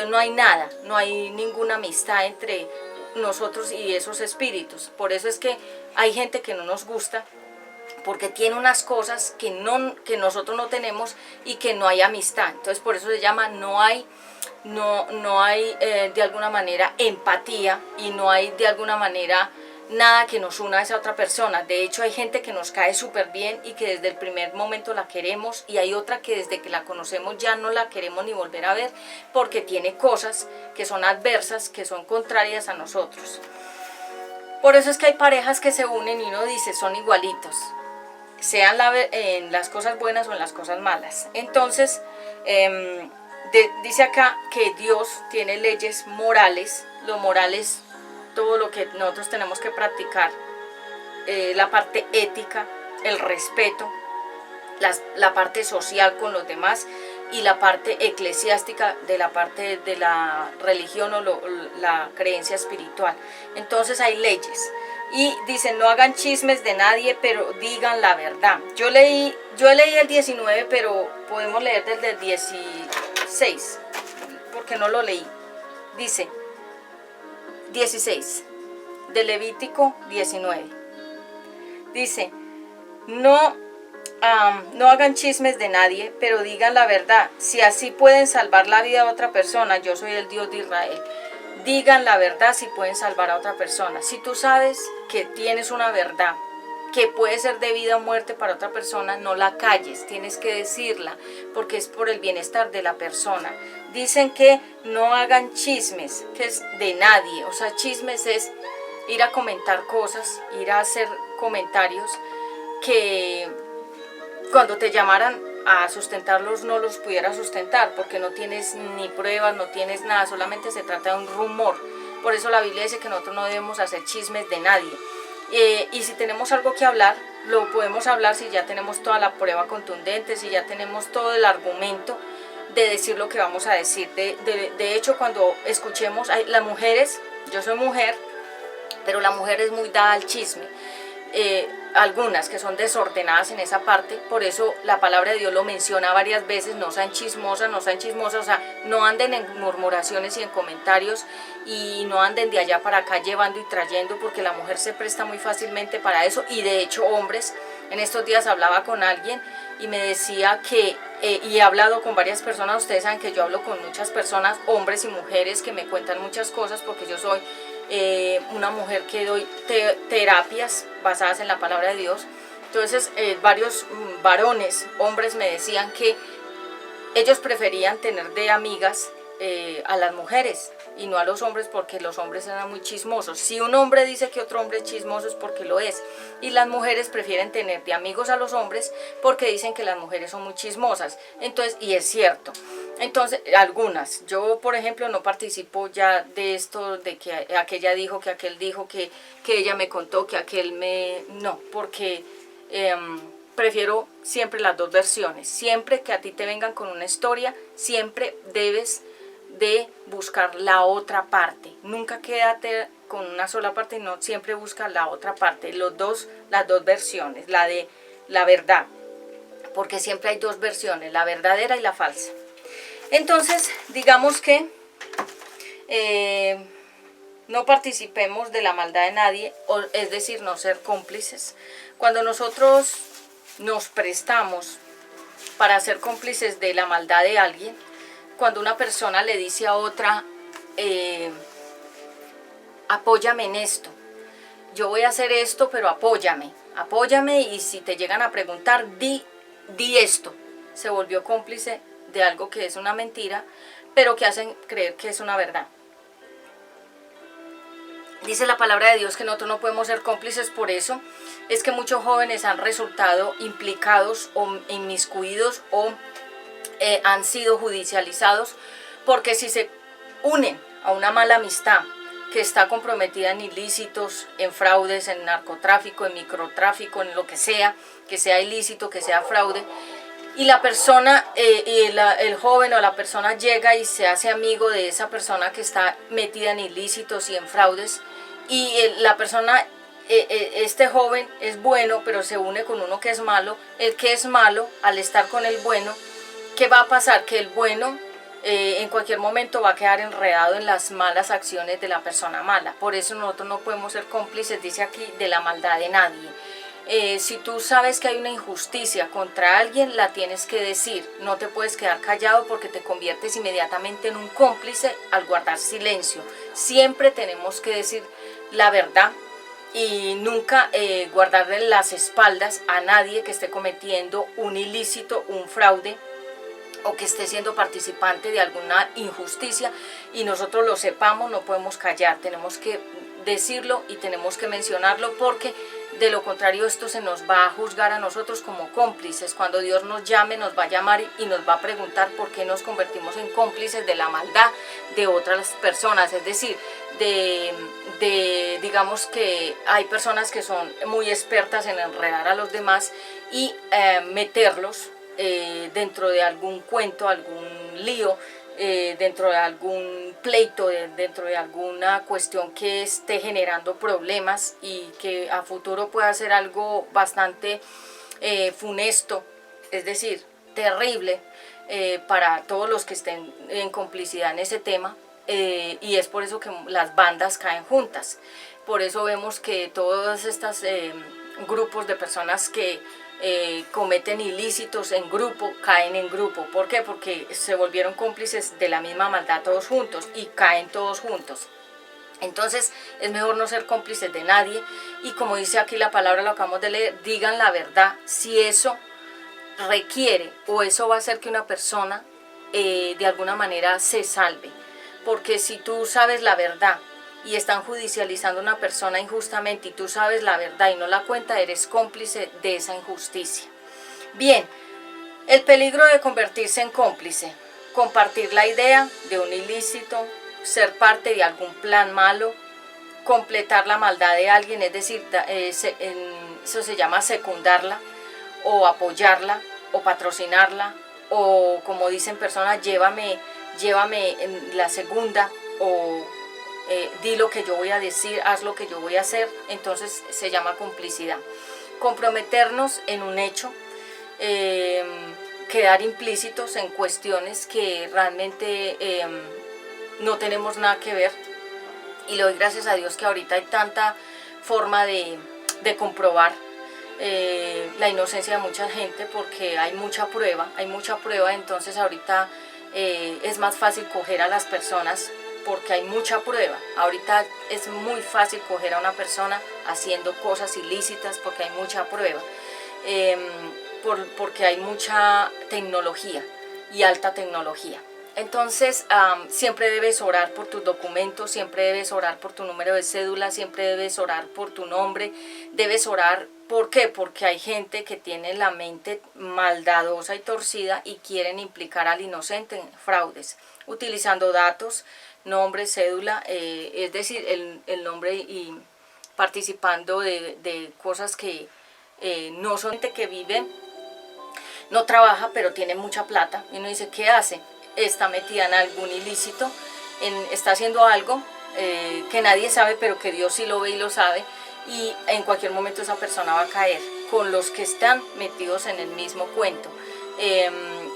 no hay nada, no hay ninguna amistad entre nosotros y esos espíritus. Por eso es que hay gente que no nos gusta, porque tiene unas cosas que nosotros no tenemos, y que no hay amistad. Entonces por eso se llama no hay de alguna manera empatía, y no hay de alguna manera nada que nos una a esa otra persona. De hecho, hay gente que nos cae súper bien y que desde el primer momento la queremos, y hay otra que desde que la conocemos ya no la queremos ni volver a ver, porque tiene cosas que son adversas, que son contrarias a nosotros. Por eso es que hay parejas que se unen y uno dice, son igualitos, sean en las cosas buenas o en las cosas malas. Entonces dice acá que Dios tiene leyes morales. Lo moral es todo lo que nosotros tenemos que practicar, la parte ética, el respeto, la parte social con los demás, y la parte eclesiástica de la parte de la religión o la creencia espiritual. Entonces hay leyes, y dicen no hagan chismes de nadie, pero digan la verdad. Yo leí el 19, pero podemos leer desde el 16, porque no lo leí. Dice 16 de Levítico 19. Dice, no hagan chismes de nadie, pero digan la verdad. Si así pueden salvar la vida de otra persona, yo soy el Dios de Israel. digan la verdad si pueden salvar a otra persona. Si tú sabes que tienes una verdad que puede ser de vida o muerte para otra persona, no la calles, tienes que decirla, porque es por el bienestar de la persona. Dicen que no hagan chismes, que es de nadie, o sea, chismes es ir a comentar cosas, ir a hacer comentarios que cuando te llamaran a sustentarlos no los pudieras sustentar, porque no tienes ni pruebas, no tienes nada, solamente se trata de un rumor. Por eso la Biblia dice que nosotros no debemos hacer chismes de nadie. Y si tenemos algo que hablar, lo podemos hablar si ya tenemos toda la prueba contundente, si ya tenemos todo el argumento de decir lo que vamos a decir. De hecho, cuando escuchemos, las mujeres, yo soy mujer, pero la mujer es muy dada al chisme. Algunas que son desordenadas en esa parte, por eso la palabra de Dios lo menciona varias veces, no sean chismosas, no sean chismosas, o sea, no anden en murmuraciones y en comentarios y no anden de allá para acá llevando y trayendo, porque la mujer se presta muy fácilmente para eso. Y de hecho hombres, en estos días hablaba con alguien y me decía que, y he hablado con varias personas, ustedes saben que yo hablo con muchas personas, hombres y mujeres que me cuentan muchas cosas, porque yo soy una mujer que doy terapias basadas en la palabra de Dios. Entonces varios varones, hombres me decían que ellos preferían tener de amigas a las mujeres y no a los hombres, porque los hombres eran muy chismosos. Si un hombre dice que otro hombre es chismoso es porque lo es, y las mujeres prefieren tener de amigos a los hombres porque dicen que las mujeres son muy chismosas. Entonces, y es cierto. Entonces, algunas, yo por ejemplo no participo ya de esto, de que aquella dijo, que aquel dijo, que ella me contó, que aquel me... No, porque prefiero siempre las dos versiones. Siempre que a ti te vengan con una historia, siempre debes de buscar la otra parte. Nunca quédate con una sola parte, no, siempre busca la otra parte, las dos versiones, la de la verdad, porque siempre hay dos versiones, la verdadera y la falsa. Entonces, digamos que no participemos de la maldad de nadie, es decir, no ser cómplices. Cuando nosotros nos prestamos para ser cómplices de la maldad de alguien, cuando una persona le dice a otra, apóyame en esto, yo voy a hacer esto, pero apóyame, y si te llegan a preguntar, di esto. Se volvió cómplice de algo que es una mentira, pero que hacen creer que es una verdad. Dice la palabra de Dios que nosotros no podemos ser cómplices, por eso es que muchos jóvenes han resultado implicados o inmiscuidos o han sido judicializados, porque si se unen a una mala amistad que está comprometida en ilícitos, en fraudes, en narcotráfico, en microtráfico, en lo que sea ilícito, que sea fraude, y la persona, el joven o la persona llega y se hace amigo de esa persona que está metida en ilícitos y en fraudes, y la persona, este joven es bueno, pero se une con uno que es malo. El que es malo, al estar con el bueno, ¿qué va a pasar? Que el bueno en cualquier momento va a quedar enredado en las malas acciones de la persona mala. Por eso nosotros no podemos ser cómplices, dice aquí, de la maldad de nadie. Si tú sabes que hay una injusticia contra alguien, la tienes que decir. No te puedes quedar callado, porque te conviertes inmediatamente en un cómplice al guardar silencio. Siempre tenemos que decir la verdad y nunca guardarle las espaldas a nadie que esté cometiendo un ilícito, un fraude, o que esté siendo participante de alguna injusticia y nosotros lo sepamos. No podemos callar, tenemos que decirlo y tenemos que mencionarlo, porque de lo contrario esto se nos va a juzgar a nosotros como cómplices. Cuando Dios nos llame, nos va a llamar y nos va a preguntar por qué nos convertimos en cómplices de la maldad de otras personas. Es decir, digamos que hay personas que son muy expertas en enredar a los demás y meterlos dentro de algún cuento, algún lío, dentro de algún pleito, dentro de alguna cuestión que esté generando problemas y que a futuro pueda ser algo bastante funesto, es decir, terrible para todos los que estén en complicidad en ese tema. Y es por eso que las bandas caen juntas. Por eso vemos que todos estos grupos de personas que cometen ilícitos en grupo, caen en grupo. ¿Por qué? Porque se volvieron cómplices de la misma maldad todos juntos y caen todos juntos. Entonces es mejor no ser cómplices de nadie, y como dice aquí la palabra, lo acabamos de leer, digan la verdad si eso requiere o eso va a hacer que una persona de alguna manera se salve. Porque si tú sabes la verdad y están judicializando a una persona injustamente y tú sabes la verdad y no la cuenta, eres cómplice de esa injusticia. Bien, el peligro de convertirse en cómplice: compartir la idea de un ilícito, ser parte de algún plan malo, completar la maldad de alguien, es decir, eso se llama secundarla, o apoyarla, o patrocinarla, o como dicen personas, llévame en la segunda, o di lo que yo voy a decir, haz lo que yo voy a hacer. Entonces se llama complicidad. Comprometernos en un hecho, quedar implícitos en cuestiones que realmente no tenemos nada que ver. Y le doy gracias a Dios que ahorita hay tanta forma de comprobar la inocencia de mucha gente, porque hay mucha prueba, entonces ahorita es más fácil coger a las personas porque hay mucha prueba. Ahorita es muy fácil coger a una persona haciendo cosas ilícitas porque hay mucha prueba, porque hay mucha tecnología y alta tecnología. Entonces siempre debes orar por tus documentos, siempre debes orar por tu número de cédula, siempre debes orar por tu nombre, debes orar. ¿Por qué? Porque hay gente que tiene la mente maldadosa y torcida y quieren implicar al inocente en fraudes, utilizando datos, nombre, cédula, es decir, el nombre, y participando de cosas que no son. Gente que vive, no trabaja, pero tiene mucha plata, y uno dice, ¿qué hace? Está metida en algún ilícito, está haciendo algo que nadie sabe, pero que Dios sí lo ve y lo sabe, y en cualquier momento esa persona va a caer con los que están metidos en el mismo cuento,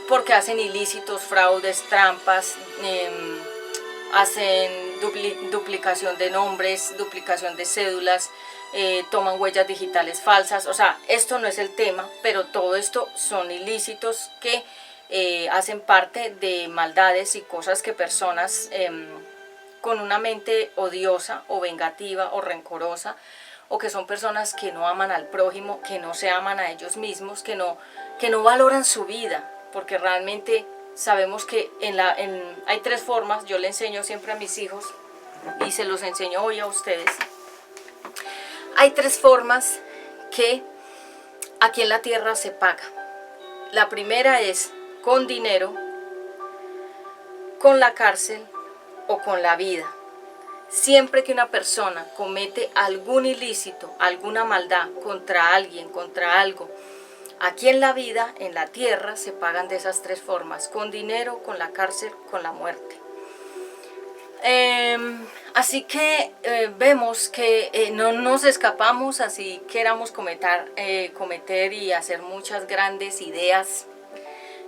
porque hacen ilícitos, fraudes, trampas, hacen duplicación de nombres, duplicación de cédulas, toman huellas digitales falsas. O sea, esto no es el tema, pero todo esto son ilícitos que hacen parte de maldades y cosas que personas con una mente odiosa o vengativa o rencorosa, o que son personas que no aman al prójimo, que no se aman a ellos mismos, que no valoran su vida, porque realmente sabemos que hay tres formas. Yo le enseño siempre a mis hijos y se los enseño hoy a ustedes. Hay tres formas que aquí en la tierra se paga. La primera es con dinero, con la cárcel o con la vida. Siempre que una persona comete algún ilícito, alguna maldad contra alguien, contra algo, aquí en la vida, en la tierra, se pagan de esas tres formas: con dinero, con la cárcel, con la muerte. Así que vemos que no nos escapamos, así queramos cometer y hacer muchas grandes ideas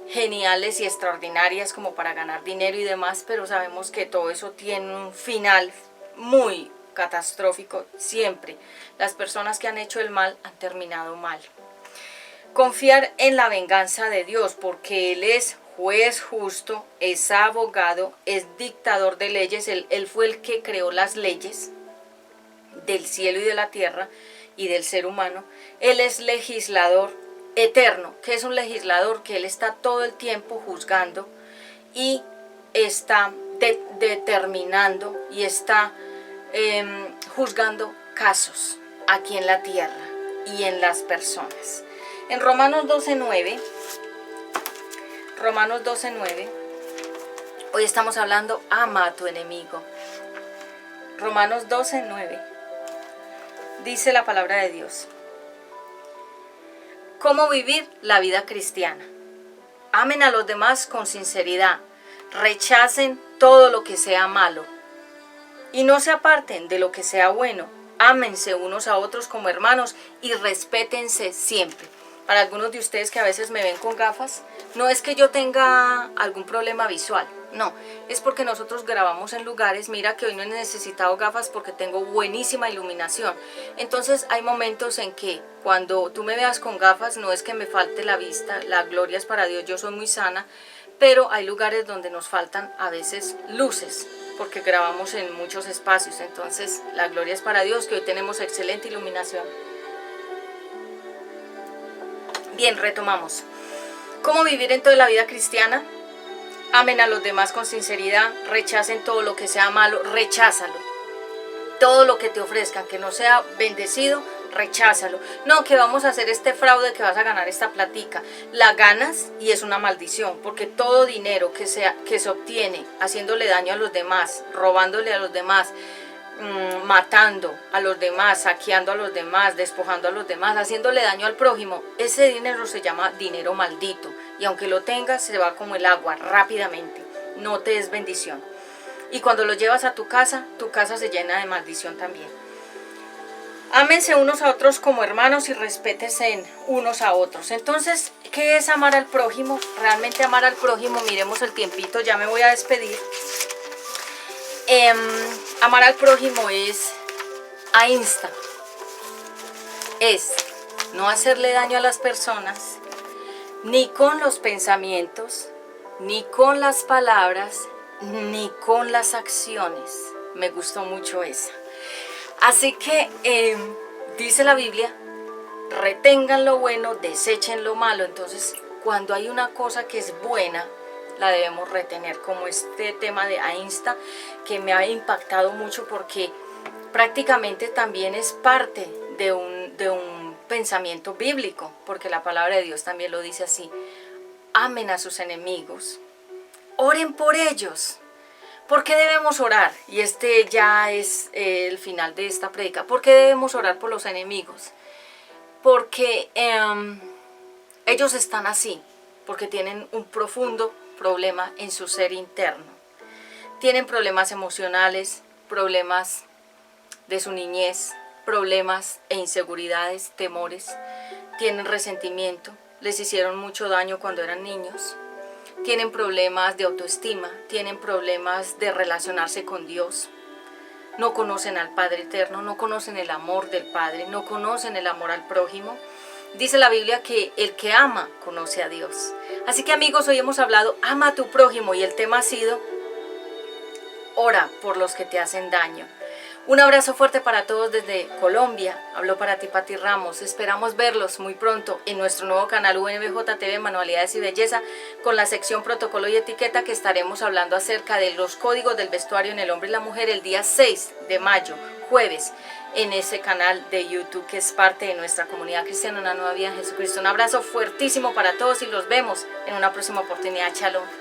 geniales y extraordinarias como para ganar dinero y demás, pero sabemos que todo eso tiene un final muy catastrófico. Siempre las personas que han hecho el mal han terminado mal. Confiar en la venganza de Dios, porque Él es juez justo, es abogado, es dictador de leyes. Él fue el que creó las leyes del cielo y de la tierra y del ser humano. Él es legislador eterno. ¿Qué es un legislador? Que Él está todo el tiempo juzgando y está determinando y está juzgando casos aquí en la tierra y en las personas. En Romanos 12:9, hoy estamos hablando, ama a tu enemigo. Romanos 12:9, dice la palabra de Dios: ¿cómo vivir la vida cristiana? Amen a los demás con sinceridad, rechacen todo lo que sea malo y no se aparten de lo que sea bueno. Ámense unos a otros como hermanos y respétense siempre. Para algunos de ustedes que a veces me ven con gafas, no es que yo tenga algún problema visual, no, es porque nosotros grabamos en lugares. Mira que hoy no he necesitado gafas porque tengo buenísima iluminación. Entonces hay momentos en que cuando tú me veas con gafas, no es que me falte la vista, la gloria es para Dios, yo soy muy sana, pero hay lugares donde nos faltan a veces luces. porque grabamos en muchos espacios. Entonces la gloria es para Dios, que hoy tenemos excelente iluminación. Bien, retomamos. ¿Cómo vivir en toda la vida cristiana? Amen a los demás con sinceridad, rechacen todo lo que sea malo, recházalo. Todo lo que te ofrezcan que no sea bendecido, recházalo. No, que vamos a hacer este fraude, que vas a ganar esta platica. La ganas y es una maldición, porque todo dinero que se obtiene haciéndole daño a los demás, robándole a los demás, matando a los demás, saqueando a los demás, despojando a los demás, haciéndole daño al prójimo, ese dinero se llama dinero maldito, y aunque lo tengas se va como el agua rápidamente, no te es bendición. Y cuando lo llevas a tu casa se llena de maldición también. Ámense unos a otros como hermanos y respétense unos a otros. Entonces, ¿qué es amar al prójimo? Realmente amar al prójimo, miremos el tiempito, ya me voy a despedir. Amar al prójimo es ahínsta, es no hacerle daño a las personas, ni con los pensamientos, ni con las palabras, ni con las acciones. Me gustó mucho esa. Así que dice la Biblia, retengan lo bueno, desechen lo malo. Entonces, cuando hay una cosa que es buena, la debemos retener, como este tema de ahínsta, que me ha impactado mucho porque prácticamente también es parte de un pensamiento bíblico, porque la palabra de Dios también lo dice así: amen a sus enemigos, oren por ellos. ¿Por qué debemos orar? Y este ya es el final de esta prédica. ¿Por qué debemos orar por los enemigos? Porque ellos están así, porque tienen un profundo problema en su ser interno. Tienen problemas emocionales, problemas de su niñez, problemas e inseguridades, temores. Tienen resentimiento, les hicieron mucho daño cuando eran niños. Tienen problemas de autoestima, tienen problemas de relacionarse con Dios. No conocen al Padre Eterno, no conocen el amor del Padre, no conocen el amor al prójimo. Dice la Biblia que el que ama conoce a Dios. Así que, amigos, hoy hemos hablado, ama a tu prójimo, y el tema ha sido, ora por los que te hacen daño. Un abrazo fuerte para todos desde Colombia. Habló para ti Pati Ramos. Esperamos verlos muy pronto en nuestro nuevo canal UNBJ TV Manualidades y Belleza, con la sección Protocolo y Etiqueta, que estaremos hablando acerca de los códigos del vestuario en el hombre y la mujer el día 6 de mayo, jueves, en ese canal de YouTube que es parte de nuestra comunidad cristiana, Una Nueva Vida en Jesucristo. Un abrazo fuertísimo para todos y los vemos en una próxima oportunidad. Shalom.